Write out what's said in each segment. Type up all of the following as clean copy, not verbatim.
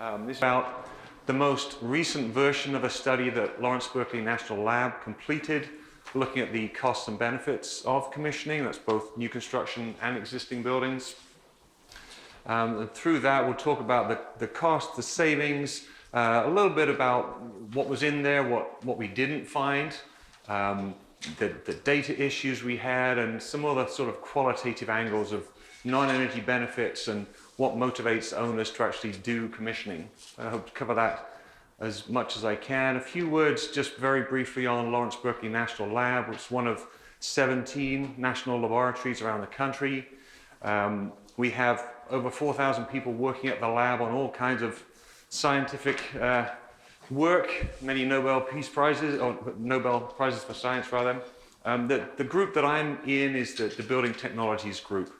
This is about the most recent version of a study that Lawrence Berkeley National Lab completed, looking at the costs and benefits of commissioning. That's both new construction and existing buildings. And through that, we'll talk about the cost, the savings, a little bit about what was in there, what we didn't find, the data issues we had, and some other sort of qualitative angles of non-energy benefits and what motivates owners to actually do commissioning. I hope to cover that as much as I can. A few words just very briefly on Lawrence Berkeley National Lab, which is one of 17 national laboratories around the country. We have over 4,000 people working at the lab on all kinds of scientific work, many Nobel Peace Prizes, or Nobel Prizes for Science rather. The group that I'm in is the Building Technologies group.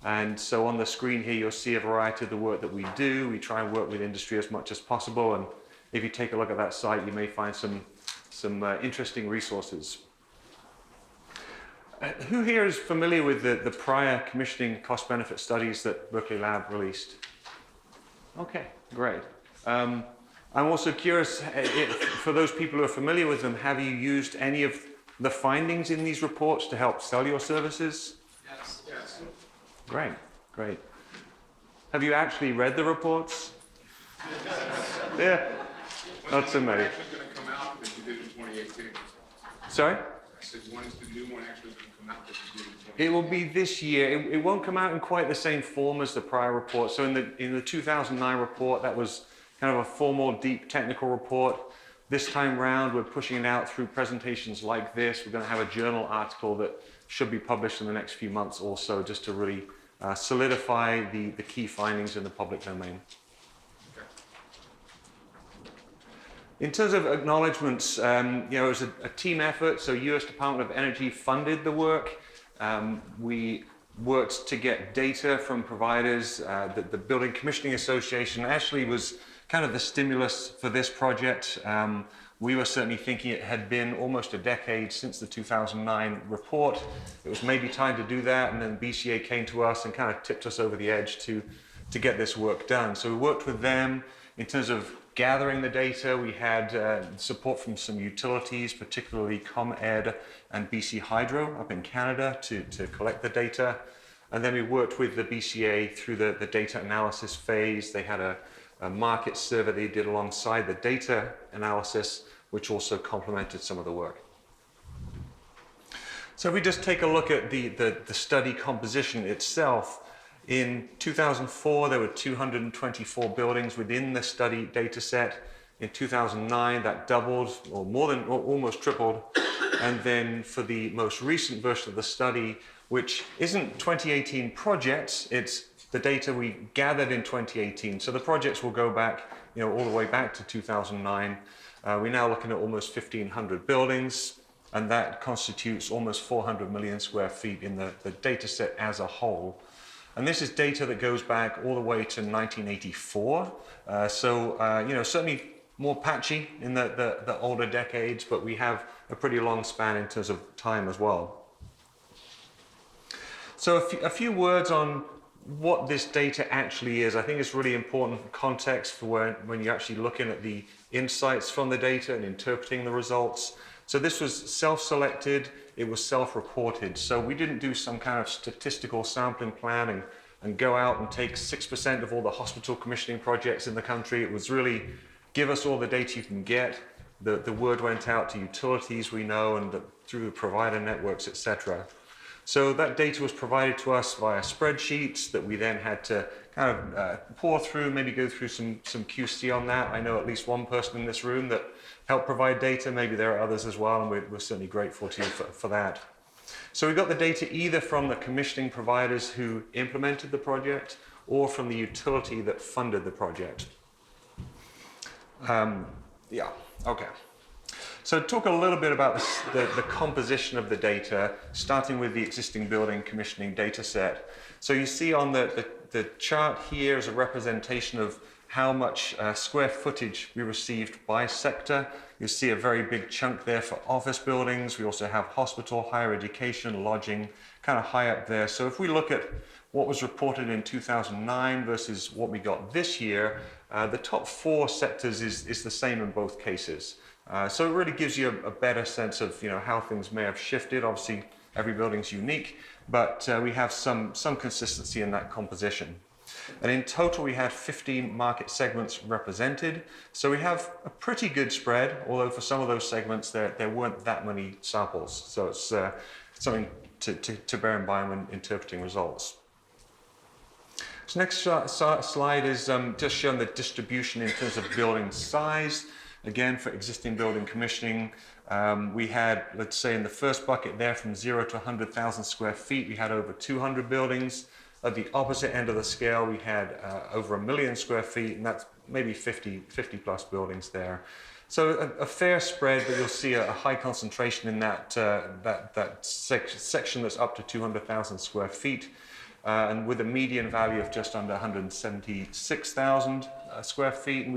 And so on the screen here, you'll see a variety of the work that we do. We try and work with industry as much as possible. And if you take a look at that site, you may find some interesting resources. Who here is familiar with the prior commissioning cost-benefit studies that Berkeley Lab released? Okay, great. I'm also curious, for those people who are familiar with them, have you used any of the findings in these reports to help sell your services? Yes. Yes. Great, great. Have you actually read the reports? Yeah, not so many. It's actually going to come out that you did in 2018. Sorry? I said, when is the new one actually going to come out that you did in 2018? It will be this year. It won't come out in quite the same form as the prior report. So in the 2009 report, that was kind of a formal, deep technical report. This time round, we're pushing it out through presentations like this. We're going to have a journal article that should be published in the next few months or so, just to really solidify the key findings in the public domain. Okay. In terms of acknowledgements, it was a team effort. So US Department of Energy funded the work. We worked to get data from providers. The Building Commissioning Association actually was kind of the stimulus for this project. We were certainly thinking it had been almost a decade since the 2009 report. It was maybe time to do that, and then BCA came to us and kind of tipped us over the edge to get this work done. So we worked with them in terms of gathering the data. We had support from some utilities, particularly ComEd and BC Hydro up in Canada to collect the data. And then we worked with the BCA through the data analysis phase. They had a market survey they did alongside the data analysis, which also complemented some of the work. So if we just take a look at the study composition itself, in 2004 there were 224 buildings within the study data set. In 2009 that doubled, or almost tripled. And then for the most recent version of the study, which isn't 2018 projects, it's the data we gathered in 2018. So the projects will go back, all the way back to 2009. We're now looking at almost 1,500 buildings, and that constitutes almost 400 million square feet in the data set as a whole. And this is data that goes back all the way to 1984. Certainly more patchy in the older decades, but we have a pretty long span in terms of time as well. So a few words on what this data actually is. I think it's really important context for when you're actually looking at the insights from the data and interpreting the results. So this was self-selected, it was self-reported. So we didn't do some kind of statistical sampling plan and go out and take 6% of all the hospital commissioning projects in the country. It was really, give us all the data you can get. The word went out to utilities we know and through the provider networks, etc. So that data was provided to us via spreadsheets that we then had to kind of pour through, maybe go through some QC on that. I know at least one person in this room that helped provide data. Maybe there are others as well, and we're certainly grateful to you for that. So we got the data either from the commissioning providers who implemented the project or from the utility that funded the project. Okay. So talk a little bit about the composition of the data, starting with the existing building commissioning data set. So you see on the chart here is a representation of how much square footage we received by sector. You see a very big chunk there for office buildings. We also have hospital, higher education, lodging, kind of high up there. So if we look at what was reported in 2009 versus what we got this year, the top 4 sectors is the same in both cases. So it really gives you a better sense of how things may have shifted. Obviously, every building's unique, but we have some consistency in that composition. And in total, we had 15 market segments represented. So we have a pretty good spread, although for some of those segments, there weren't that many samples. So it's something to bear in mind when interpreting results. So next slide is just showing the distribution in terms of building size. Again, for existing building commissioning, we had, let's say in the first bucket there, from 0 to 100,000 square feet, we had over 200 buildings. At the opposite end of the scale, we had over 1 million square feet, and that's maybe 50 plus buildings there. So a fair spread, but you'll see a high concentration in that section that's up to 200,000 square feet. And with a median value of just under 176,000 square feet. And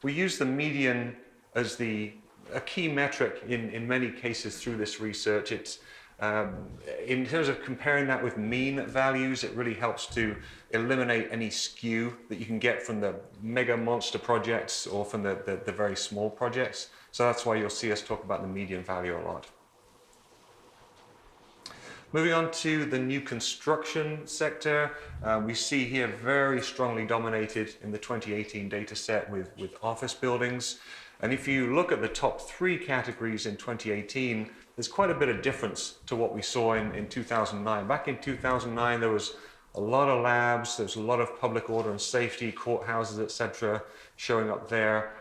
we use the median as a key metric in many cases through this research. It's in terms of comparing that with mean values, it really helps to eliminate any skew that you can get from the mega monster projects or from the very small projects. So that's why you'll see us talk about the median value a lot. Moving on to the new construction sector, we see here very strongly dominated in the 2018 data set with office buildings. And if you look at the top 3 categories in 2018, there's quite a bit of difference to what we saw in 2009. Back in 2009, there was a lot of labs, there's a lot of public order and safety, courthouses, etc., showing up there.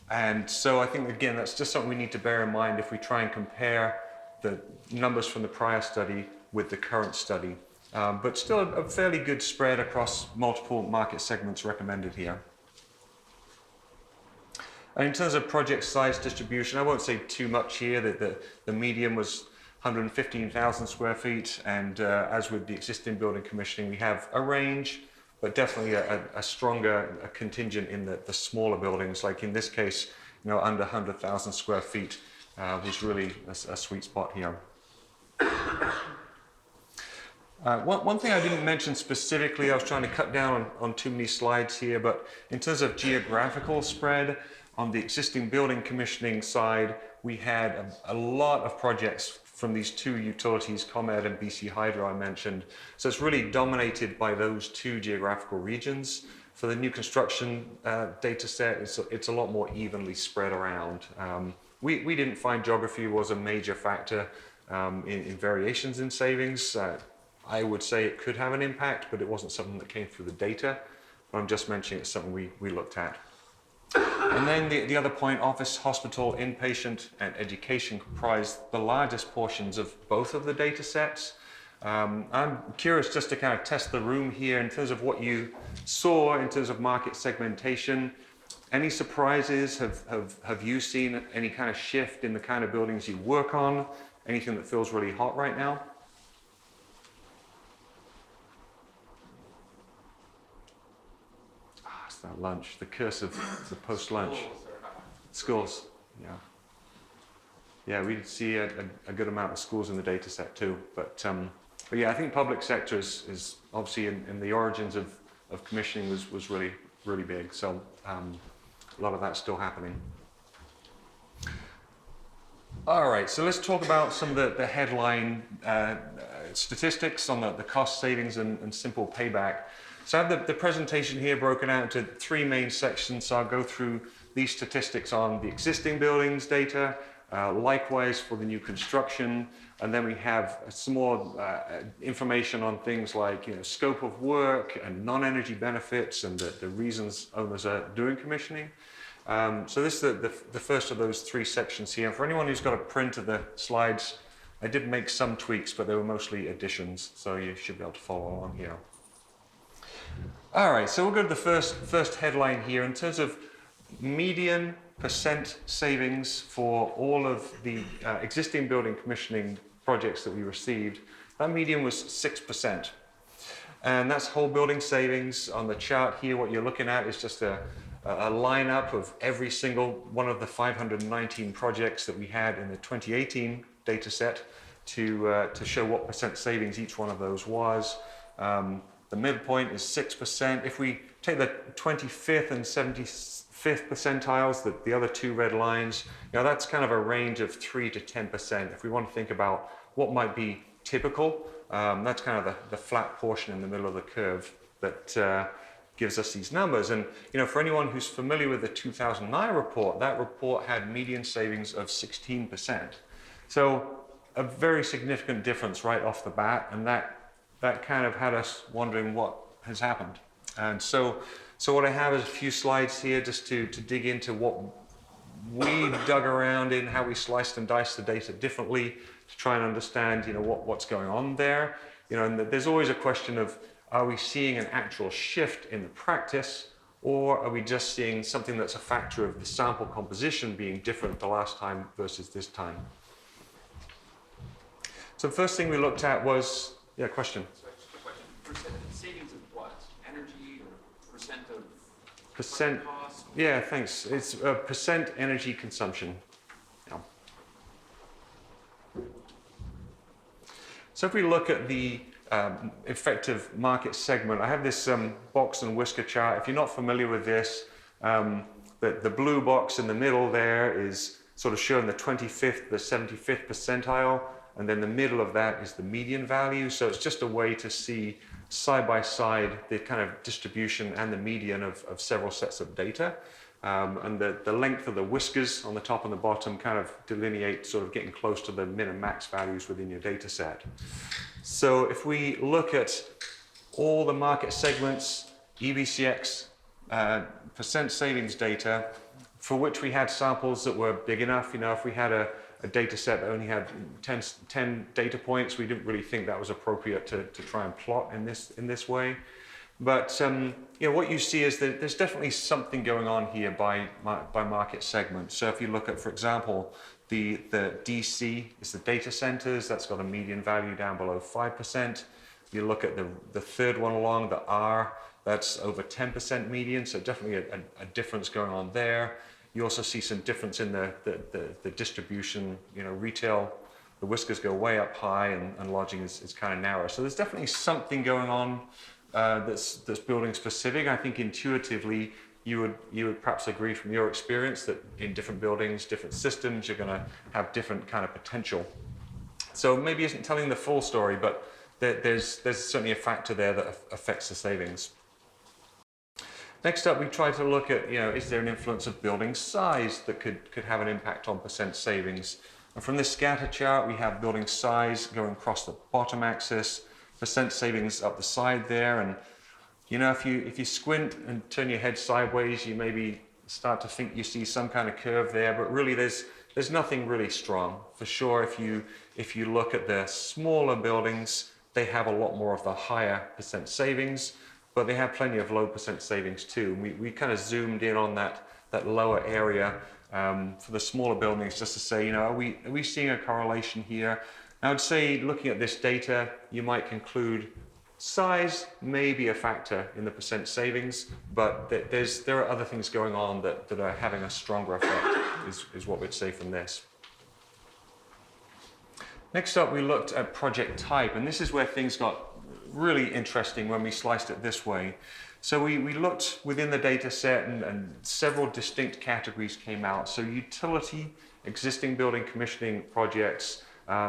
And so I think, again, that's just something we need to bear in mind if we try and compare the numbers from the prior study with the current study. But still a fairly good spread across multiple market segments recommended here. And in terms of project size distribution, I won't say too much here. The median was 115,000 square feet, and as with the existing building commissioning, we have a range, but definitely a stronger contingent in the smaller buildings. Like in this case, under 100,000 square feet was really a sweet spot here. One thing I didn't mention specifically, I was trying to cut down on too many slides here, but in terms of geographical spread, on the existing building commissioning side, we had a lot of projects from these 2 utilities, ComEd and BC Hydro I mentioned. So it's really dominated by those 2 geographical regions. For the new construction data set, it's a lot more evenly spread around. We didn't find geography was a major factor in variations in savings. I would say it could have an impact, but it wasn't something that came through the data. But I'm just mentioning it's something we looked at. And then the other point, office, hospital, inpatient, and education comprise the largest portions of both of the data sets. I'm curious just to kind of test the room here in terms of what you saw in terms of market segmentation. Any surprises? Have you seen any kind of shift in the kind of buildings you work on? Anything that feels really hot right now? That lunch, the curse of the post-lunch. Schools, yeah. Yeah, we see a good amount of schools in the data set too. But yeah, I think public sector is obviously in the origins of commissioning was really, really big. So a lot of that's still happening. All right, so let's talk about some of the headline statistics on the cost savings and simple payback. So I have the presentation here broken out into 3 main sections. So I'll go through these statistics on the existing buildings data, likewise for the new construction, and then we have some more information on things like scope of work and non-energy benefits and the reasons owners are doing commissioning. So this is the first of those 3 sections here. And for anyone who's got a print of the slides, I did make some tweaks, but they were mostly additions, so you should be able to follow along here. All right, so we'll go to the first headline here. In terms of median % savings for all of the existing building commissioning projects that we received, that median was 6%. And that's whole building savings. On the chart here, what you're looking at is just a lineup of every single one of the 519 projects that we had in the 2018 data set to show what percent savings each one of those was. The midpoint is 6%. If we take the 25th and 75th percentiles, the other two red lines, that's kind of a range of 3 to 10%. If we want to think about what might be typical, that's kind of the flat portion in the middle of the curve that gives us these numbers. And for anyone who's familiar with the 2009 report, that report had median savings of 16%. So a very significant difference right off the bat, and that kind of had us wondering what has happened. And so what I have is a few slides here just to dig into what we dug around in, how we sliced and diced the data differently to try and understand what's going on there. And there's always a question of, are we seeing an actual shift in the practice, or are we just seeing something that's a factor of the sample composition being different the last time versus this time? So the first thing we looked at was, question. So just a question. Percent savings of what? Energy or percent of Percent. cost? Yeah, thanks. It's percent energy consumption. Yeah. So if we look at the effective market segment, I have this box and whisker chart. If you're not familiar with this, the blue box in the middle there is sort of showing the 25th, the 75th percentile, and then the middle of that is the median value. So it's just a way to see side by side the kind of distribution and the median of several sets of data. And the length of the whiskers on the top and the bottom kind of delineate sort of getting close to the min and max values within your data set. So if we look at all the market segments, EBCX percent savings data, for which we had samples that were big enough, if we had a data set that only had 10 data points, we didn't really think that was appropriate to try and plot in this way. But what you see is that there's definitely something going on here by market segment. So if you look at, for example, the DC is the data centers, that's got a median value down below 5%. You look at the third one along, the R, that's over 10% median, so definitely a difference going on there. You also see some difference in the distribution. Retail, the whiskers go way up high, and lodging is kind of narrow. So there's definitely something going on that's building specific. I think intuitively you would perhaps agree from your experience that in different buildings, different systems, you're going to have different kind of potential. So maybe isn't telling the full story, but there's certainly a factor there that affects the savings. Next up, we try to look at, is there an influence of building size that could have an impact on percent savings? And from this scatter chart, we have building size going across the bottom axis, percent savings up the side there. And, if you squint and turn your head sideways, you maybe start to think you see some kind of curve there, but really there's nothing really strong. For sure, if you look at the smaller buildings, they have a lot more of the higher percent savings, but they have plenty of low percent savings too. We kind of zoomed in on that lower area for the smaller buildings just to say, are we seeing a correlation here? I would say, looking at this data, you might conclude size may be a factor in the percent savings, but there are other things going on that are having a stronger effect, is what we'd say from this. Next up, we looked at project type, and this is where things got really interesting when we sliced it this way. So we looked within the data set, and several distinct categories came out. So utility, existing building commissioning projects,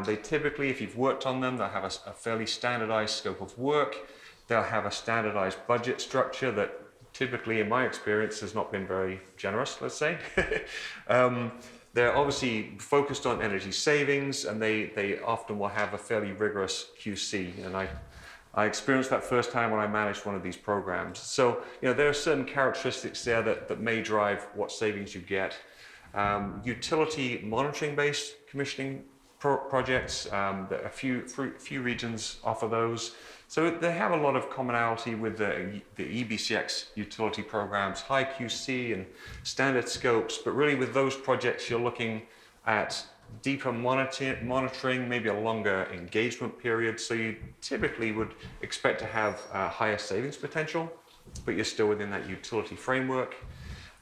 they typically, if you've worked on them, they'll have a fairly standardized scope of work. They'll have a standardized budget structure that typically, in my experience, has not been very generous, let's say. They're obviously focused on energy savings, and they often will have a fairly rigorous QC. And I experienced that first time when I managed one of these programs. So, there are certain characteristics there that may drive what savings you get. Utility monitoring-based commissioning projects, a few regions offer those. So they have a lot of commonality with the EBCX utility programs, high QC and standard scopes, but really with those projects you're looking at deeper monitoring, maybe a longer engagement period. So you typically would expect to have higher savings potential, but you're still within that utility framework.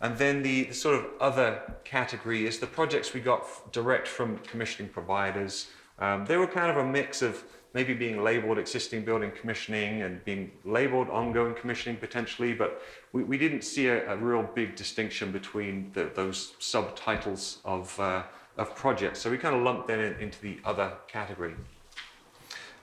And then the sort of other category is the projects we got direct from commissioning providers. They were kind of a mix of maybe being labeled existing building commissioning and being labeled ongoing commissioning potentially, but we didn't see a real big distinction between those subtitles of projects. So we kind of lumped them into the other category.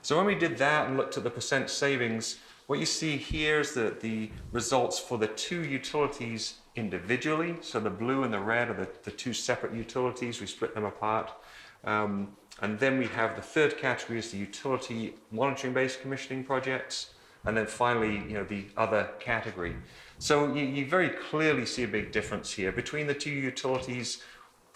So when we did that and looked at the percent savings, what you see here is the results for the two utilities individually. So the blue and the red are the two separate utilities. We split them apart. And then we have the third category is the utility monitoring-based commissioning projects. And then finally, the other category. So you very clearly see a big difference here between the two utilities.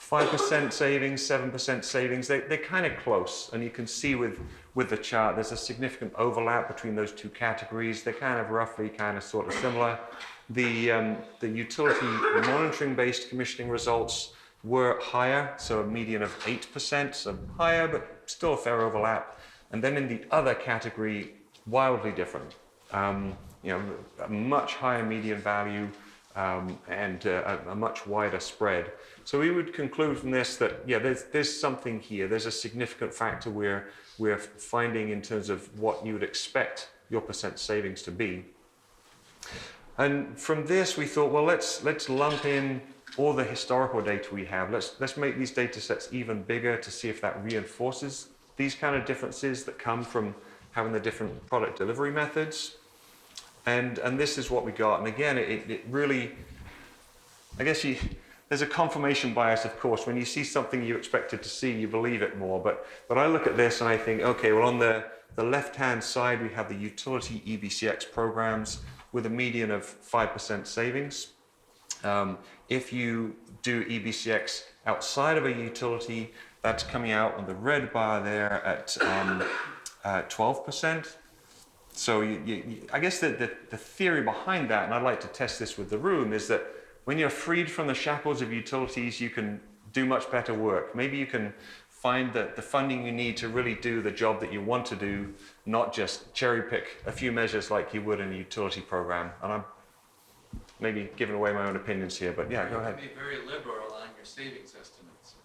5% savings, 7% savings, they're kind of close. And you can see with the chart, there's a significant overlap between those two categories. They're kind of roughly sort of similar. The utility monitoring-based commissioning results were higher, so a median of 8%, so higher, but still a fair overlap. And then in the other category, wildly different. A much higher median value and a much wider spread. So we would conclude from this that, there's something here. There's a significant factor we're finding in terms of what you would expect your percent savings to be. And from this, we thought, well, let's lump in all the historical data we have. Let's make these data sets even bigger to see if that reinforces these kind of differences that come from having the different product delivery methods. And this is what we got. And again, it really, I guess there's a confirmation bias, of course. When you see something you expected to see, you believe it more. But I look at this and I think, okay, well, on the left-hand side, we have the utility EBCX programs with a median of 5% savings. If you do EBCX outside of a utility, that's coming out on the red bar there at 12%. So I guess the theory behind that, and I'd like to test this with the room, is that when you're freed from the shackles of utilities, you can do much better work. Maybe you can find the funding you need to really do the job that you want to do, not just cherry pick a few measures like you would in a utility program. And I'm maybe giving away my own opinions here, but yeah, go ahead. You can be very liberal on your savings estimates.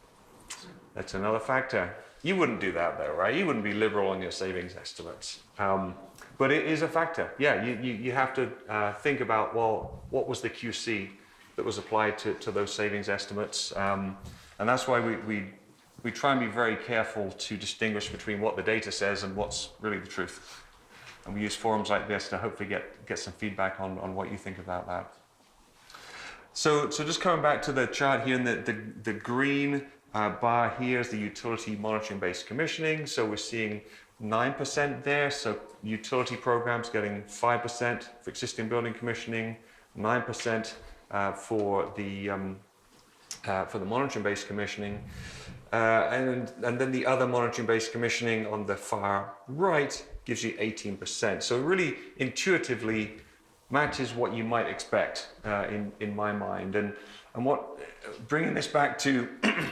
That's another factor. You wouldn't do that though, right? You wouldn't be liberal on your savings estimates. But it is a factor. Yeah, you have to think about, well, what was the QC that was applied to those savings estimates? And that's why we try and be very careful to distinguish between what the data says and what's really the truth. And we use forums like this to hopefully get some feedback on what you think about that. So just coming back to the chart here, and the green bar here is the utility monitoring-based commissioning. So we're seeing 9% there. So utility programs getting 5% for existing building commissioning, 9% for the monitoring-based commissioning, and then the other monitoring-based commissioning on the far right gives you 18%. So it really intuitively matches what you might expect in my mind. And what bringing this back to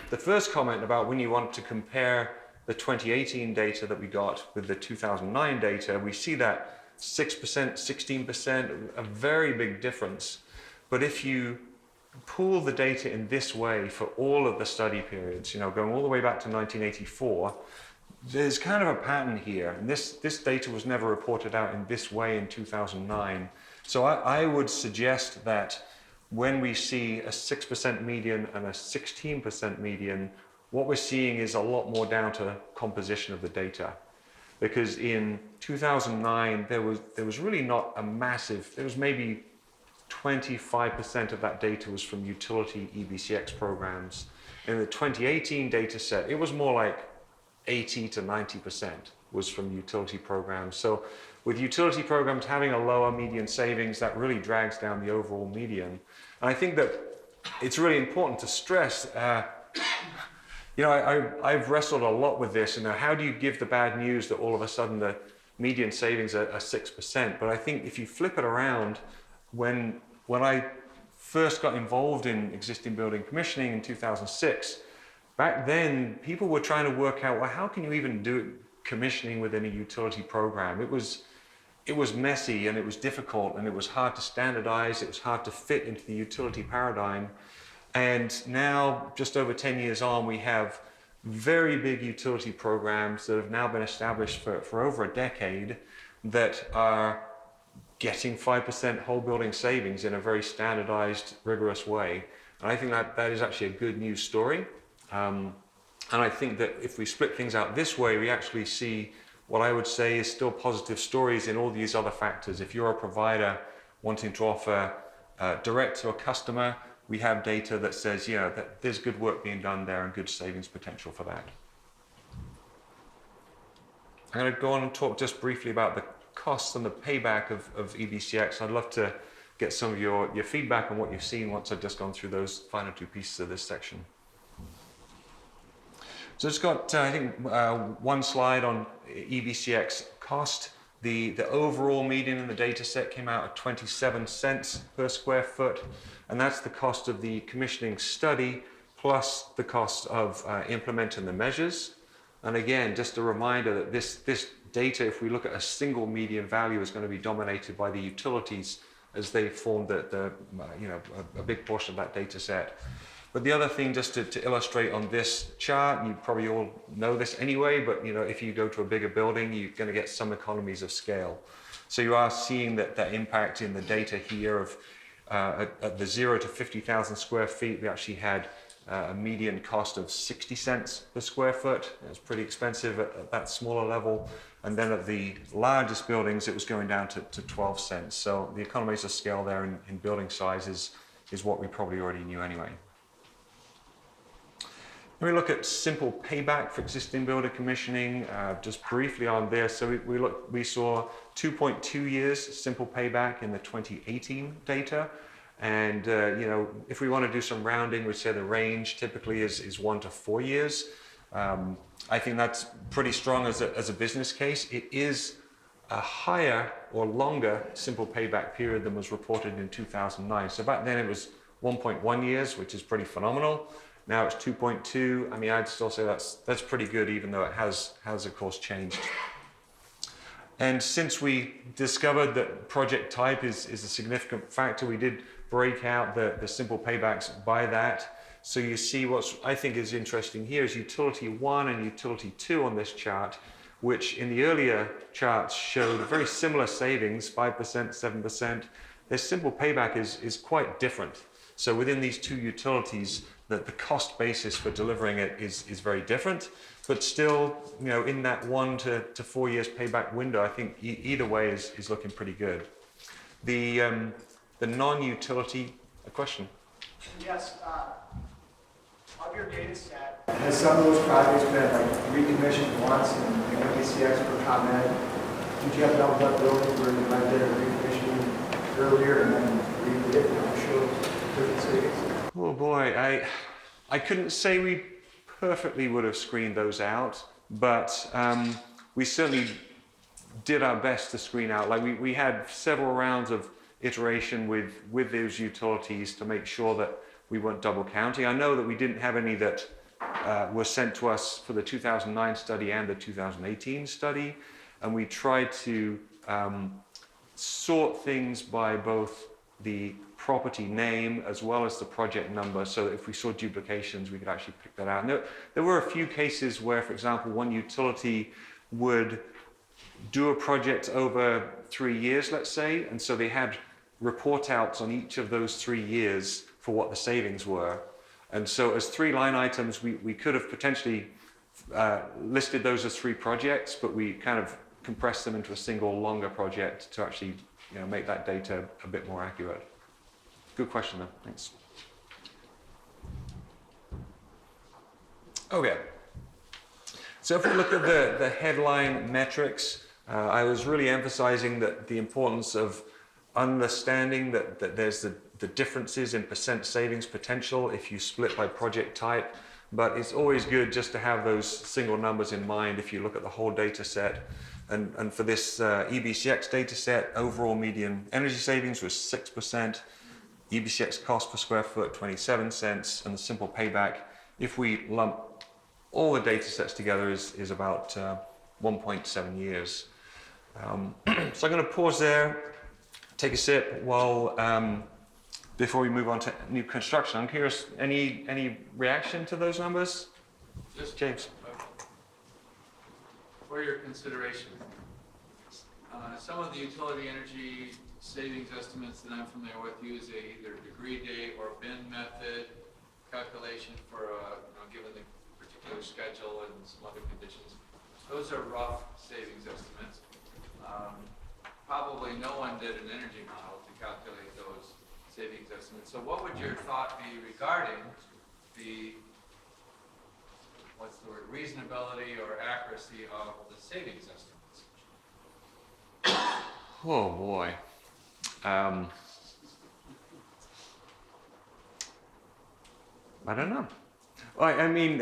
the first comment about when you want to compare the 2018 data that we got with the 2009 data, we see that 6%, 16%, a very big difference. But if you pool the data in this way for all of the study periods, going all the way back to 1984, there's kind of a pattern here. And this data was never reported out in this way in 2009. So I would suggest that when we see a 6% median and a 16% median, what we're seeing is a lot more down to composition of the data. Because in 2009, there was really not a massive, there was maybe 25% of that data was from utility EBCX programs. In the 2018 data set, it was more like 80 to 90% was from utility programs. So with utility programs having a lower median savings, that really drags down the overall median. And I think that it's really important to stress, I've wrestled a lot with this, how do you give the bad news that all of a sudden the median savings are 6%? But I think if you flip it around, when I first got involved in existing building commissioning in 2006, back then, people were trying to work out, well, how can you even do commissioning within a utility program? It was messy and it was difficult and it was hard to standardize, it was hard to fit into the utility paradigm. And now, just over 10 years on, we have very big utility programs that have now been established for over a decade that are getting 5% whole building savings in a very standardized, rigorous way. And I think that is actually a good news story. And I think that if we split things out this way, we actually see what I would say is still positive stories in all these other factors. If you're a provider wanting to offer direct to a customer, we have data that says, yeah, that there's good work being done there and good savings potential for that. I'm going to go on and talk just briefly about the costs and the payback of EBCX. I'd love to get some of your feedback on what you've seen once I've just gone through those final two pieces of this section. So it's got, I think, one slide on EBCX cost. The overall median in the data set came out at 27 cents per square foot, and that's the cost of the commissioning study plus the cost of implementing the measures. And again, just a reminder that this data, if we look at a single median value, is going to be dominated by the utilities as they form a big portion of that data set. But the other thing, just to illustrate on this chart, you probably all know this anyway, but if you go to a bigger building, you're going to get some economies of scale. So you are seeing that impact in the data here of at the 0 to 50,000 square feet, we actually had a median cost of 60 cents per square foot. It was pretty expensive at that smaller level. And then at the largest buildings, it was going down to 12 cents. So the economies of scale there in building size is what we probably already knew anyway. When we look at simple payback for existing builder commissioning, just briefly on this. So we saw 2.2 years simple payback in the 2018 data. And if we want to do some rounding, we'd say the range typically is 1 to 4 years. I think that's pretty strong as a business case. It is a higher or longer simple payback period than was reported in 2009. So back then it was 1.1 years, which is pretty phenomenal. Now it's 2.2. I mean, I'd still say that's pretty good, even though it has of course changed. And since we discovered that project type is a significant factor, we did break out the simple paybacks by that. So you see what I think is interesting here is utility 1 and utility 2 on this chart, which in the earlier charts showed very similar savings, 5%, 7%. Their simple payback is quite different. So within these two utilities, the cost basis for delivering it is very different, but still, in that 1 to 4 years payback window, I think either way is looking pretty good. The non-utility, a question? Yes, of your data set, has some of those projects been recommissioned once and NBCX for ComEd? Did you have to what buildings where you might did a recommissioning earlier and then redid it and show different savings? Oh boy, I couldn't say we perfectly would have screened those out, but we certainly did our best to screen out. Like we had several rounds of iteration with those utilities to make sure that we weren't double counting. I know that we didn't have any that were sent to us for the 2009 study and the 2018 study, and we tried to sort things by both the property name as well as the project number, so that if we saw duplications, we could actually pick that out. And there were a few cases where, for example, one utility would do a project over 3 years, let's say, and so they had report outs on each of those 3 years for what the savings were. And so as 3 line items, we could have potentially listed those as 3 projects, but we kind of compressed them into a single longer project to actually make that data a bit more accurate. Good question though, thanks. Okay, so if we look at the headline metrics, I was really emphasizing that the importance of understanding that there's the differences in percent savings potential if you split by project type, but it's always good just to have those single numbers in mind if you look at the whole data set. And for this EBCX data set, overall median energy savings was 6%, EBCX cost per square foot 27 cents, and the simple payback if we lump all the data sets together, is about 1.7 years. So I'm going to pause there, take a sip while before we move on to new construction. I'm curious, any reaction to those numbers? Just James? for your consideration, some of the utility energy savings estimates that I'm familiar with use either degree day or bin method calculation for given the particular schedule and some other conditions. Those are rough savings estimates. Probably no one did an energy model to calculate those savings estimates. So what would your thought be regarding the, what's the word, reasonability or accuracy of the savings estimates? Oh boy. I don't know. I mean,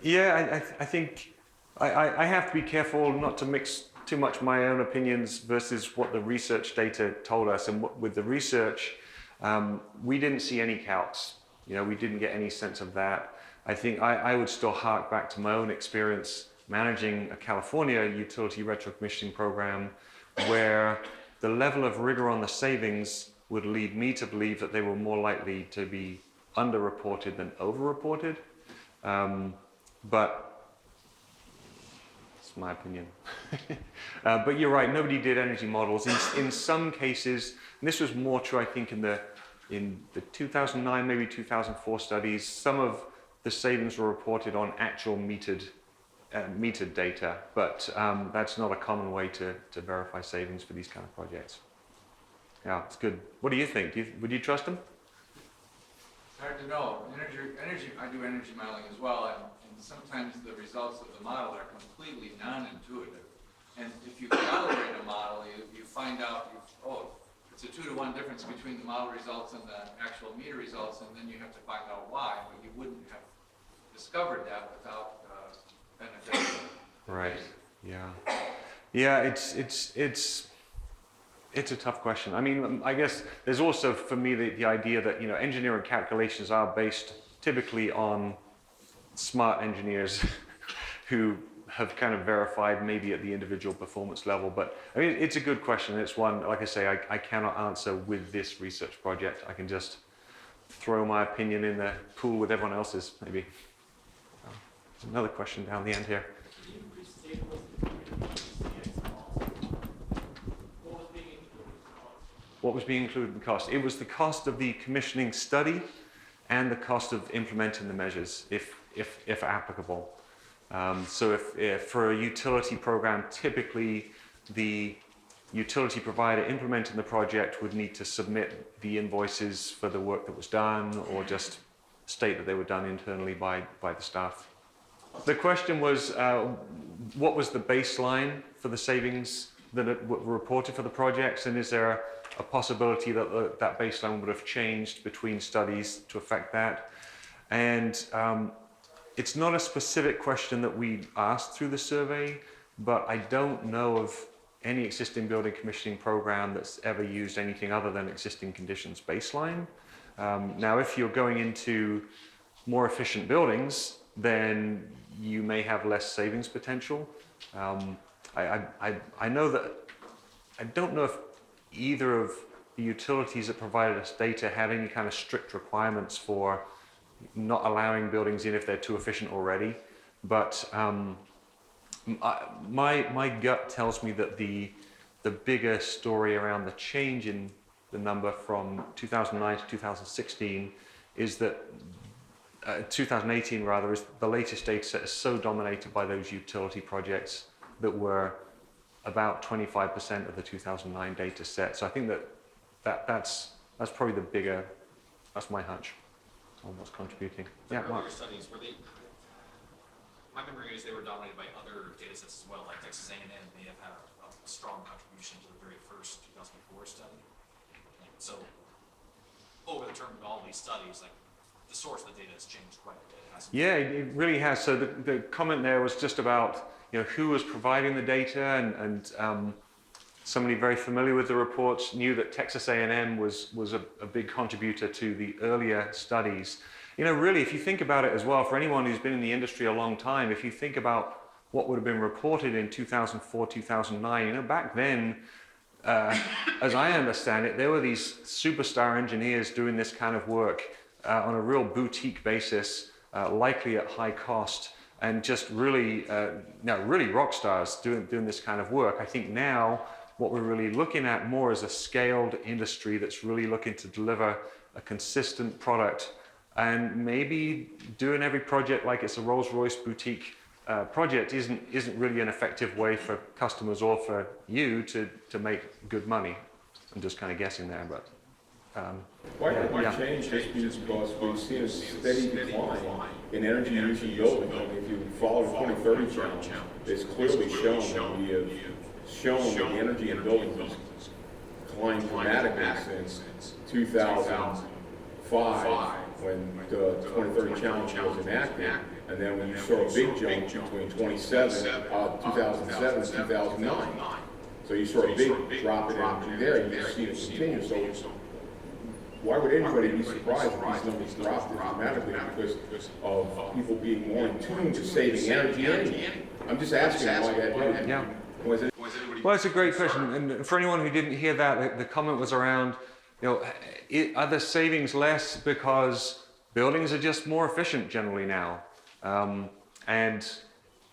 yeah, I think I have to be careful not to mix too much my own opinions versus what the research data told us. And with the research, we didn't see any calcs. We didn't get any sense of that. I think I would still hark back to my own experience managing a California utility retrocommissioning program, where the level of rigor on the savings would lead me to believe that they were more likely to be underreported than overreported. But it's my opinion. But you're right, nobody did energy models. In some cases, and this was more true, I think, in the 2009, maybe 2004 studies, some of the savings were reported on actual metered data, but that's not a common way to verify savings for these kind of projects. Yeah, it's good. What do you think? Would you trust them? It's hard to know. Energy. I do energy modeling as well, and sometimes the results of the model are completely non-intuitive. And if you calibrate a model, you find out, it's a 2-to-1 difference between the model results and the actual meter results, and then you have to find out why, but you wouldn't have discovered that without benefit. Right. Yeah. Yeah. It's a tough question. I mean, I guess there's also for me the idea that engineering calculations are based typically on smart engineers who have kind of verified maybe at the individual performance level. But I mean, it's a good question. It's one, like I say, I cannot answer with this research project. I can just throw my opinion in the pool with everyone else's, maybe. There's another question down the end here. What was being included in the cost? It was the cost of the commissioning study and the cost of implementing the measures, if applicable. So if for a utility program, typically the utility provider implementing the project would need to submit the invoices for the work that was done, or just state that they were done internally by the staff. The question was, what was the baseline for the savings that were reported for the projects, and is there a possibility that that baseline would have changed between studies to affect that? And it's not a specific question that we asked through the survey, but I don't know of any existing building commissioning program that's ever used anything other than existing conditions baseline. Now, if you're going into more efficient buildings, then you may have less savings potential. I know that, I don't know if either of the utilities that provided us data had any kind of strict requirements for not allowing buildings in if they're too efficient already. But my gut tells me that the bigger story around the change in the number from 2009 to 2016 is that 2018 rather, is the latest data set is so dominated by those utility projects that were about 25% of the 2009 data set. So I think that's probably the bigger, that's my hunch on what's contributing. The Yeah, earlier Mark. studies, my memory is they were dominated by other data sets as well, like Texas A&M may have had a strong contribution to the very first 2004 study. So over the term of all these studies, the source of the data has changed quite a bit. Yeah, it really has. So the comment there was just about who was providing the data, and somebody very familiar with the reports knew that Texas A&M was a big contributor to the earlier studies. You know, really, if you think about it as well, for anyone who's been in the industry a long time, if you think about what would have been reported in 2004, 2009, you know, back then, as I understand it, there were these superstar engineers doing this kind of work on a real boutique basis, likely at high cost, and just really, really rock stars doing this kind of work. I think now what we're really looking at more is a scaled industry that's really looking to deliver a consistent product, and maybe doing every project like it's a Rolls-Royce boutique project isn't really an effective way for customers or for you to make good money. I'm just kind of guessing there, but Why change just because we've seen a steady decline in energy use in buildings? I mean, if you follow the 2030 challenge, it's clearly shown that we have shown that the energy in buildings has declined dramatically since 2005 when the 2030 challenge was enacted, and then we saw a big jump between 2007 and 2009. So you saw a big drop in energy there, and you've seen it continue. So why would anybody be surprised if these numbers dropped dramatically because of people being more in tune to saving energy anyway? I'm just asking why that is. yeah. Was it? Well, it's a great question, and for anyone who didn't hear that, the comment was around, you know, are the savings less because buildings are just more efficient generally now? And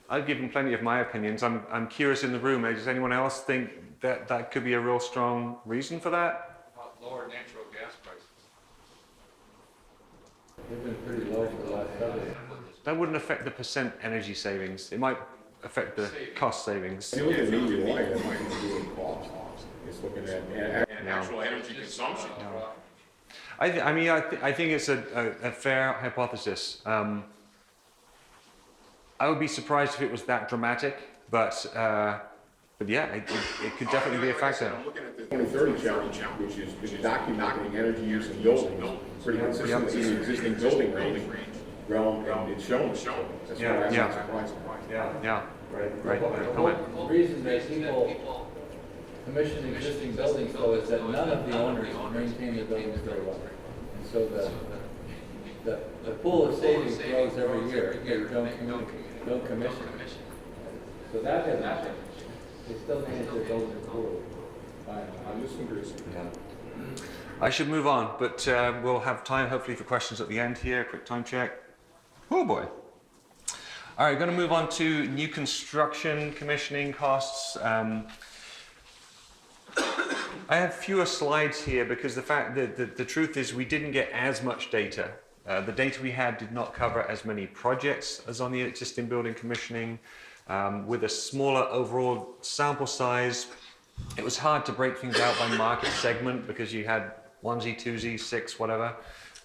I've given plenty of my opinions. I'm curious in the room, does anyone else think that that could be a real strong reason for that? Lower natural gas prices. They've been pretty low for the last several years. That wouldn't affect the percent energy savings. It might affect the cost savings. If you look at median life, that might be doing cost. It's looking at actual energy consumption. I think it's a fair hypothesis. I would be surprised if it was that dramatic, but yeah, it could definitely be a factor. I'm looking at the 2030 challenge, which has been documenting energy use in buildings pretty consistently in the existing building range realm, and it's shown. That's why I'm not surprised. Yeah, right. The whole reason that people commission existing buildings though is that none of the owners maintain the buildings very well. And so the pool of savings grows every year. You don't commission. So that hasn't happened. They still manage their buildings poorly. I'm just curious. I should move on, but we'll have time hopefully for questions at the end here. Quick time check. Oh boy. All right, going to move on to new construction commissioning costs. I have fewer slides here because the truth is we didn't get as much data. The data we had did not cover as many projects as on the existing building commissioning. With a smaller overall sample size, it was hard to break things out by market segment because you had onesie, twosie, six, whatever.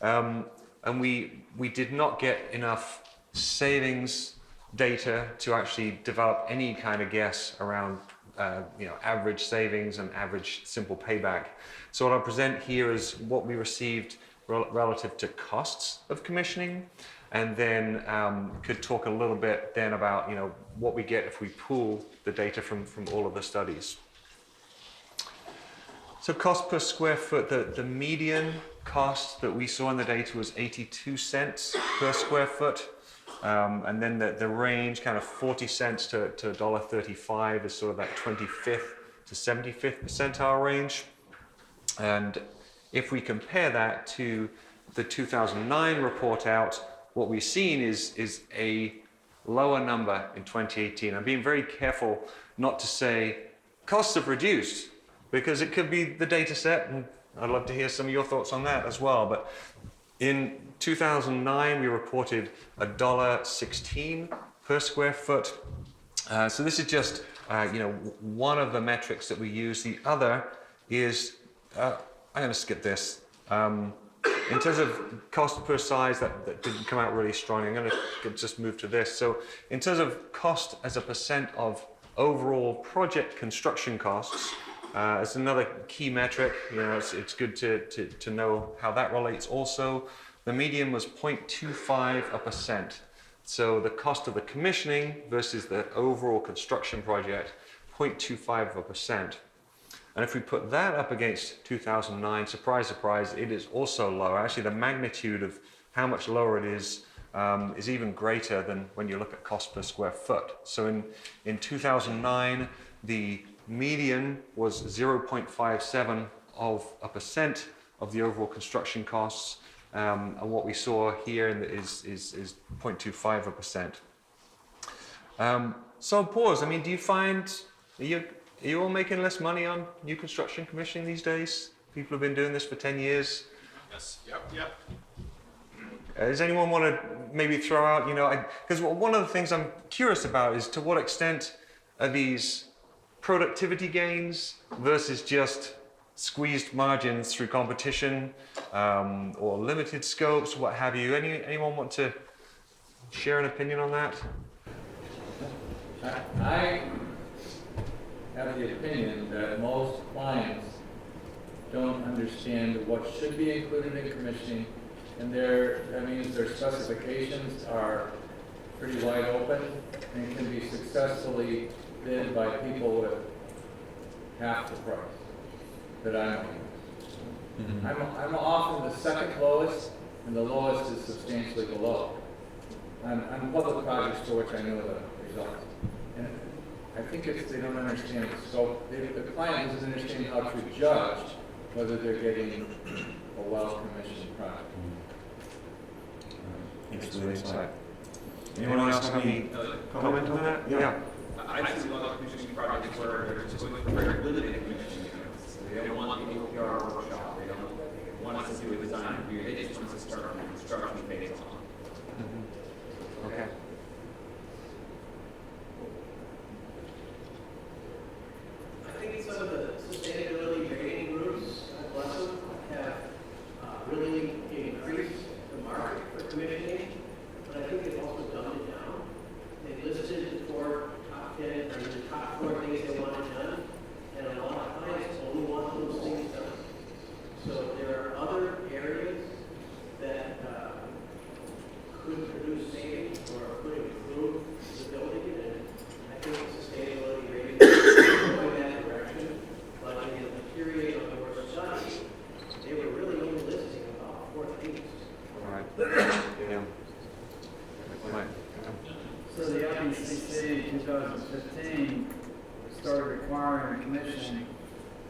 And we did not get enough savings data to actually develop any kind of guess around average savings and average simple payback. So what I'll present here is what we received relative to costs of commissioning, and then could talk a little bit then about what we get if we pool the data from all of the studies. So cost per square foot, the median cost that we saw in the data was 82 cents per square foot. And then the range, kind of 40 cents to $1.35 is sort of that 25th to 75th percentile range. And if we compare that to the 2009 report out, what we've seen is a lower number in 2018. I'm being very careful not to say costs have reduced, because it could be the data set, and I'd love to hear some of your thoughts on that as well. But in 2009, we reported $1.16 per square foot. So this is just one of the metrics that we use. The other is, I'm going to skip this. In terms of cost per size, that didn't come out really strong. I'm going to just move to this. So in terms of cost as a percent of overall project construction costs, it's another key metric. It's good to know how that relates also. The median was 0.25%. So the cost of the commissioning versus the overall construction project, 0.25%. And if we put that up against 2009, surprise, surprise, it is also lower. Actually, the magnitude of how much lower it is even greater than when you look at cost per square foot. So in 2009, the median was 0.57% of the overall construction costs, and what we saw here is 0.25%. So pause. I mean, do you find are you all making less money on new construction commissioning these days? People have been doing this for 10 years. Yes, yep. Does anyone want to maybe throw out, because one of the things I'm curious about is to what extent are these productivity gains versus just squeezed margins through competition or limited scopes, what have you? Anyone want to share an opinion on that? I have the opinion that most clients don't understand what should be included in commissioning, and that means their specifications are pretty wide open and can be successfully bid by people with half the price that I'm in. I'm often the second lowest, and the lowest is substantially below. On public projects for which I know the results. And I think they don't understand the scope. The client doesn't understand how to judge whether they're getting a well-commissioned project. Thanks for the insight. Anyone else have any comment on that? Yeah. I see a lot of commissioning projects where they're just going for very limited commissioning units. They don't want the APR workshop, they don't want us to do a design review, they just want us to start the construction phase on. Okay. I think some of the sustainability rating groups, bless them, have really increased the market for commissioning, but I think they've also dumbed it down. They listed the top four things they wanted done, and a lot of clients only want those things done. So there are other areas that could produce savings or could improve the building, and I think sustainability ratings are going that direction. But in the period of your study, they were really only listing about 4 things. All right. Yeah. Mike. So the LPCC in 2015 started requiring commissioning,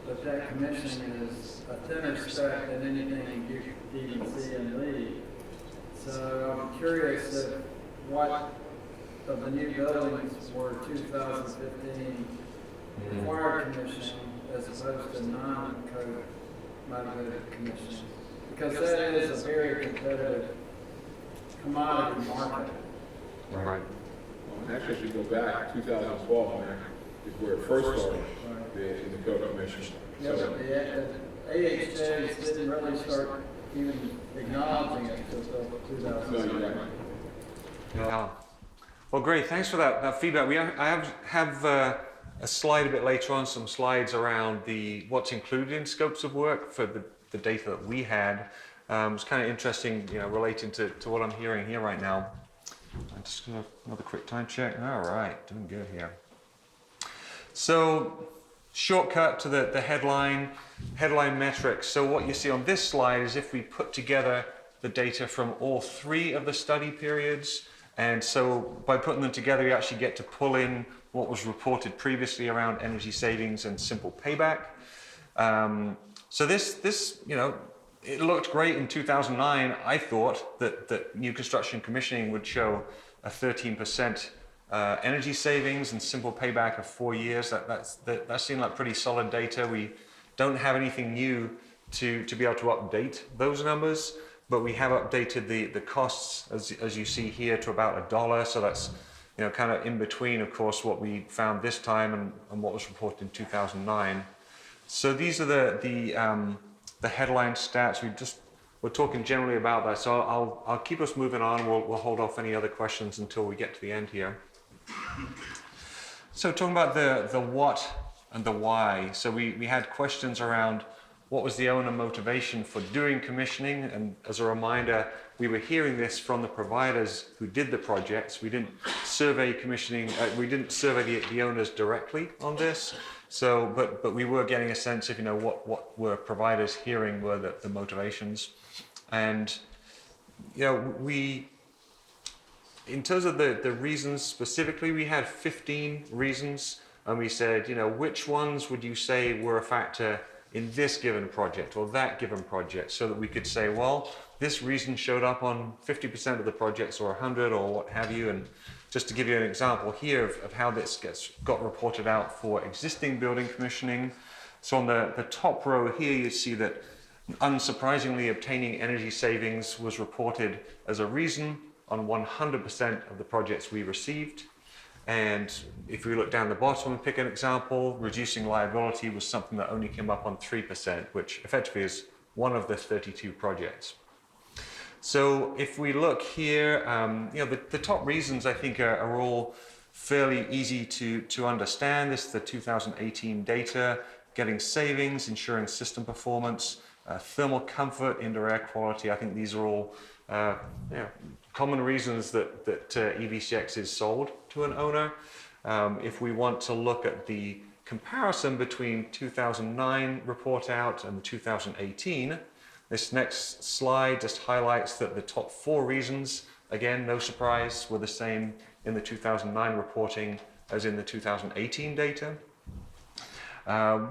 but that commissioning is a thinner spec than anything you can see in LEED. So I'm curious if what of the new buildings were 2015 required commissioning as opposed to non-code motivated commissioning, because that is a very competitive commodity market. Right. Actually, if you go back, 2012 is where it first started in the code commission. Yeah, So, but the AHJs didn't really start even acknowledging it until no, 2007. you're right. Yeah. Well, great. Thanks for that feedback. I have a slide a bit later on, some slides around what's included in scopes of work for the data that we had. It's kind of interesting, relating to what I'm hearing here right now. I'm just going to another quick time check. All right, doing good here. So, shortcut to the headline metrics. So what you see on this slide is if we put together the data from all 3 of the study periods, and so by putting them together, you actually get to pull in what was reported previously around energy savings and simple payback. So this, it looked great in 2009. I thought that new construction commissioning would show a 13% energy savings and simple payback of 4 years. That seemed like pretty solid data. We don't have anything new to be able to update those numbers, but we have updated the costs, as you see here, to about $1. So that's kind of in between, of course, what we found this time and what was reported in 2009. So these are the headline stats. We're talking generally about that. So I'll keep us moving on. We'll hold off any other questions until we get to the end here. So talking about the what and the why. So we had questions around what was the owner motivation for doing commissioning, and as a reminder, we were hearing this from the providers who did the projects. We didn't survey commissioning. We didn't survey the owners directly on this. So, but we were getting a sense of what were providers hearing were the motivations, and in terms of the reasons specifically, we had 15 reasons, and we said, which ones would you say were a factor in this given project or that given project, so that we could say, well, this reason showed up on 50% of the projects or 100 or what have you. And just to give you an example here of how this got reported out for existing building commissioning. So on the top row here, you see that unsurprisingly, obtaining energy savings was reported as a reason on 100% of the projects we received. And if we look down the bottom and pick an example, reducing liability was something that only came up on 3%, which effectively is one of the 32 projects. So if we look here, the top reasons I think are all fairly easy to understand. This is the 2018 data, getting savings, ensuring system performance, thermal comfort, indoor air quality. I think these are all common reasons that EVCX is sold to an owner. If we want to look at the comparison between 2009 report out and 2018, this next slide just highlights that the top 4 reasons, again, no surprise, were the same in the 2009 reporting as in the 2018 data.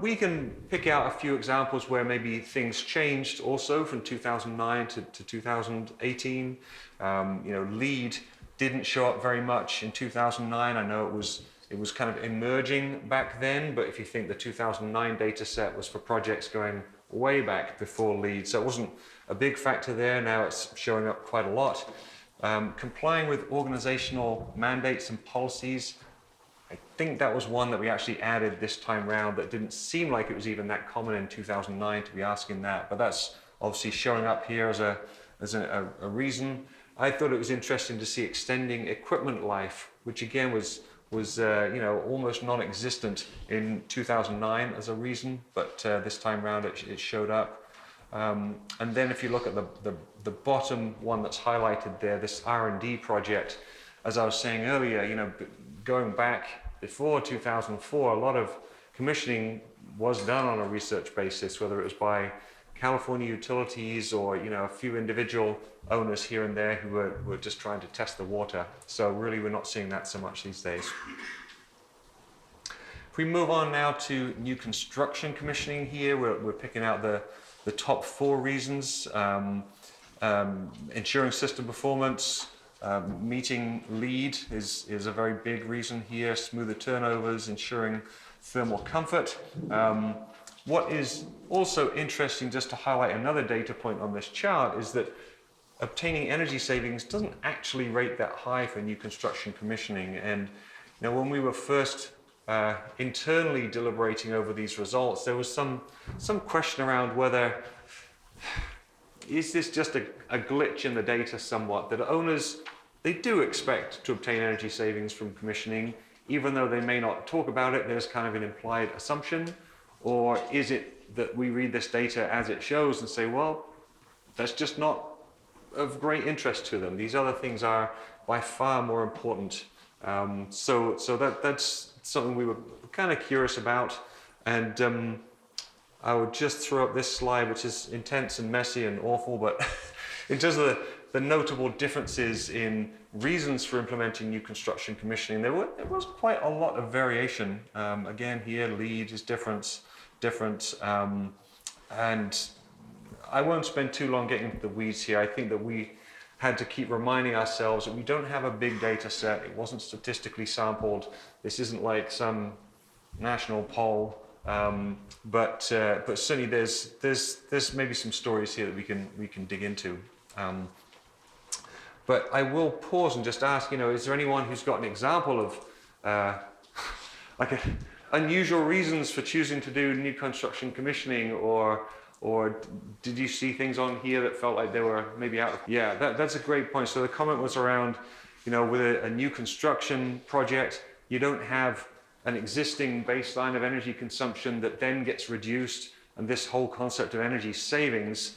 We can pick out a few examples where maybe things changed also from 2009 to 2018. LEED didn't show up very much in 2009. I know it was kind of emerging back then, but if you think the 2009 data set was for projects going way back before LEED, so it wasn't a big factor there. Now it's showing up quite a lot. Complying with organizational mandates and policies, I think that was one that we actually added this time round that didn't seem like it was even that common in 2009 to be asking that, but that's obviously showing up here as a reason. I thought it was interesting to see extending equipment life, which again was almost non-existent in 2009 as a reason, but this time round it showed up. And then if you look at the bottom one that's highlighted there, this R&D project, as I was saying earlier, going back before 2004, a lot of commissioning was done on a research basis, whether it was by California utilities or a few individual owners here and there who were just trying to test the water. So really we're not seeing that so much these days. If we move on now to new construction commissioning here, we're picking out the top 4 reasons. Ensuring system performance, meeting LEED is a very big reason here. Smoother turnovers, ensuring thermal comfort. What is also interesting, just to highlight another data point on this chart, is that obtaining energy savings doesn't actually rate that high for new construction commissioning. And when we were first internally deliberating over these results, there was some question around whether is this just a glitch in the data somewhat, that owners, they do expect to obtain energy savings from commissioning, even though they may not talk about it. There's kind of an implied assumption. Or is it that we read this data as it shows and say, well, that's just not of great interest to them. These other things are by far more important. So that's something we were kind of curious about. And I would just throw up this slide, which is intense and messy and awful, but in terms of the notable differences in reasons for implementing new construction commissioning, there was quite a lot of variation. Again, here, LEED is different. And I won't spend too long getting into the weeds here. I think that we had to keep reminding ourselves that we don't have a big data set. It wasn't statistically sampled. This isn't like some national poll. But certainly there's maybe some stories here that we can dig into. But I will pause and just ask, is there anyone who's got an example of unusual reasons for choosing to do new construction commissioning, or did you see things on here that felt like they were maybe out of... Yeah, that's a great point. So the comment was around, with a new construction project, you don't have an existing baseline of energy consumption that then gets reduced, and this whole concept of energy savings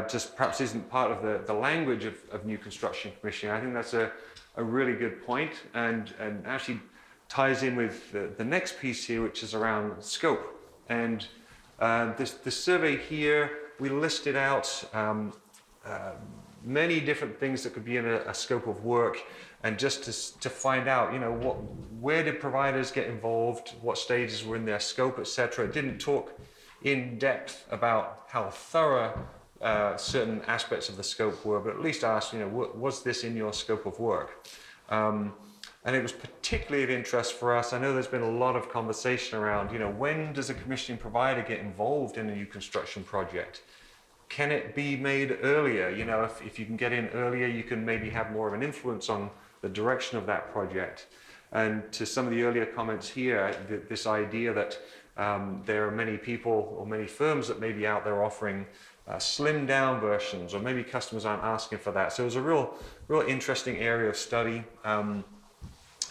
just perhaps isn't part of the language of new construction commissioning. I think that's a really good point, and actually ties in with the next piece here, which is around scope. And the survey here, we listed out many different things that could be in a scope of work, and just to find out, you know, where did providers get involved, what stages were in their scope, etc. It didn't talk in depth about how thorough certain aspects of the scope were, but at least asked, you know, was this in your scope of work? And it was particularly of interest for us. I know there's been a lot of conversation around, you know, when does a commissioning provider get involved in a new construction project? Can it be made earlier? You know, if you can get in earlier, you can maybe have more of an influence on the direction of that project. And to some of the earlier comments here, this idea that there are many people or many firms that may be out there offering slimmed down versions, or maybe customers aren't asking for that. So it was a real interesting area of study.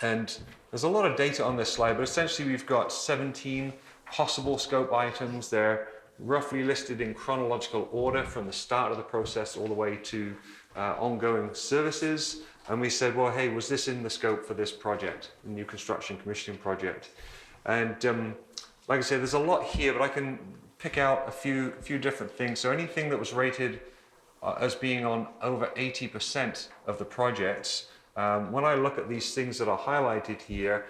And there's a lot of data on this slide, but essentially we've got 17 possible scope items. They're roughly listed in chronological order from the start of the process all the way to ongoing services. And we said, well, hey, was this in the scope for this project, the new construction commissioning project? And like I said, there's a lot here, but I can pick out a few different things. So anything that was rated as being on over 80% of the projects, when I look at these things that are highlighted here,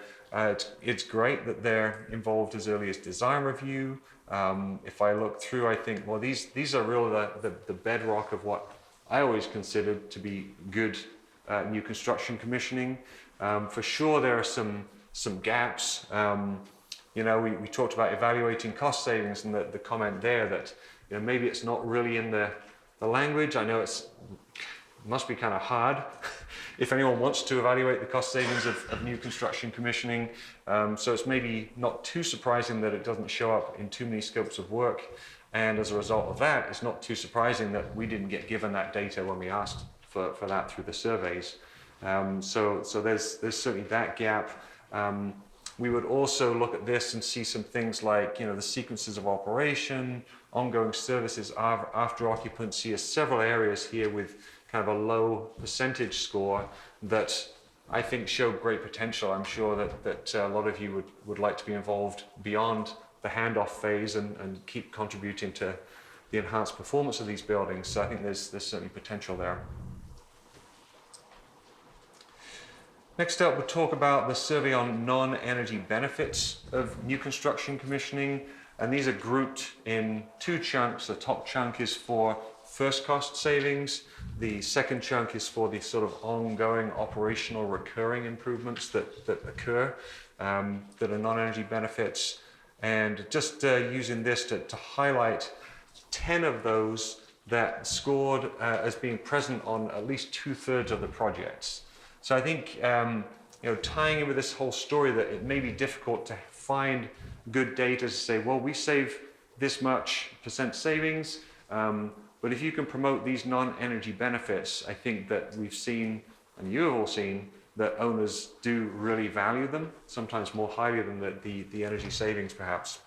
it's great that they're involved as early as design review. If I look through, I think, well, these are really the bedrock of what I always considered to be good new construction commissioning. For sure, there are some gaps. You know, we talked about evaluating cost savings, and the comment there that, you know, maybe it's not really in the language. I know it must be kind of hard if anyone wants to evaluate the cost savings of new construction commissioning. So it's maybe not too surprising that it doesn't show up in too many scopes of work. And as a result of that, it's not too surprising that we didn't get given that data when we asked for that through the surveys. So there's certainly that gap. We would also look at this and see some things like, you know, the sequences of operation, ongoing services after occupancy, as several areas here with kind of a low percentage score that I think show great potential. I'm sure that a lot of you would like to be involved beyond the handoff phase and keep contributing to the enhanced performance of these buildings. So I think there's certainly potential there. Next up, we'll talk about the survey on non-energy benefits of new construction commissioning. And these are grouped in two chunks. The top chunk is for first cost savings. The second chunk is for the sort of ongoing operational recurring improvements that occur that are non-energy benefits. And just using this to highlight 10 of those that scored as being present on at least 2/3 of the projects. So I think, you know, tying in with this whole story that it may be difficult to find good data to say, well, we save this much percent savings, but if you can promote these non-energy benefits, I think that we've seen, and you have all seen, that owners do really value them, sometimes more highly than the energy savings, perhaps.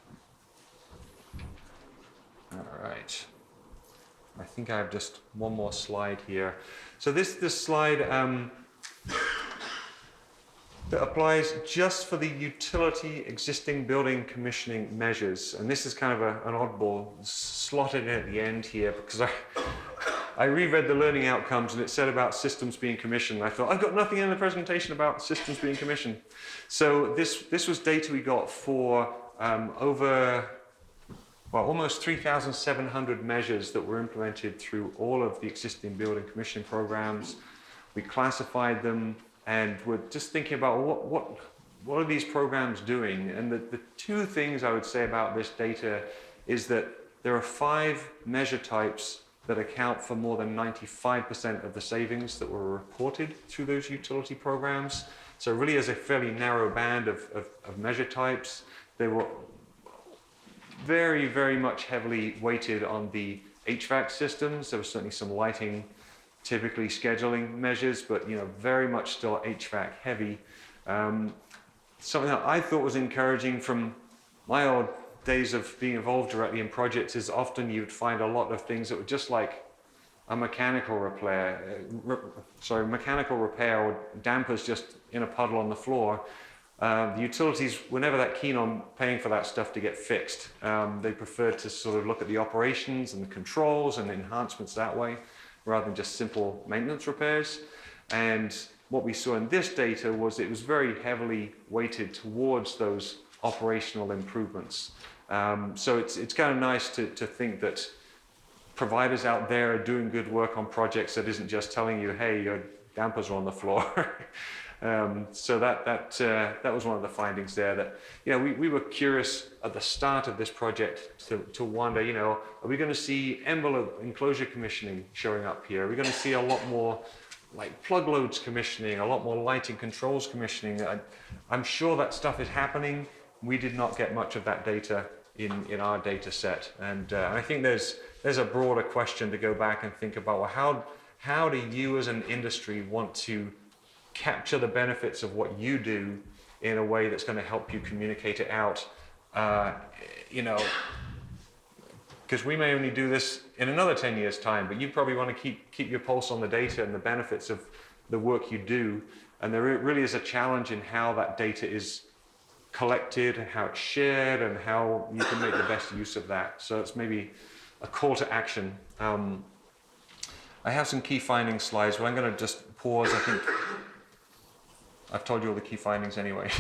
All right. I think I have just one more slide here. So this slide that applies just for the utility existing building commissioning measures. And this is kind of an oddball slotted in at the end here, because I reread the learning outcomes and it said about systems being commissioned. I thought, I've got nothing in the presentation about systems being commissioned. So this was data we got for almost 3,700 measures that were implemented through all of the existing building commissioning programs. We classified them and we're just thinking about what are these programs doing? And the two things I would say about this data is that there are 5 measure types that account for more than 95% of the savings that were reported through those utility programs. So it really is a fairly narrow band of measure types. They were very, very much heavily weighted on the HVAC systems. There was certainly some lighting, typically scheduling measures, but very much still HVAC heavy. Something that I thought was encouraging from my old days of being involved directly in projects is often you'd find a lot of things that were just like a mechanical repair or dampers just in a puddle on the floor. The utilities were never that keen on paying for that stuff to get fixed. They preferred to sort of look at the operations and the controls and the enhancements that way. rather than just simple maintenance repairs. And what we saw in this data was it was very heavily weighted towards those operational improvements. So it's kind of nice to think that providers out there are doing good work on projects that isn't just telling you, hey, your dampers are on the floor. So that was one of the findings there, that, you know, we were curious at the start of this project to wonder, you know, are we going to see envelope enclosure commissioning showing up here? Are we going to see a lot more like plug loads commissioning, a lot more lighting controls commissioning? I'm sure that stuff is happening. We did not get much of that data in our data set. And I think there's a broader question to go back and think about, well, how do you as an industry want to capture the benefits of what you do in a way that's going to help you communicate it out? You know, because we may only do this in another 10 years' time, but you probably want to keep your pulse on the data and the benefits of the work you do. And there really is a challenge in how that data is collected, and how it's shared, and how you can make the best use of that. So it's maybe a call to action. I have some key findings slides, but I'm going to just pause. I think I've told you all the key findings anyway.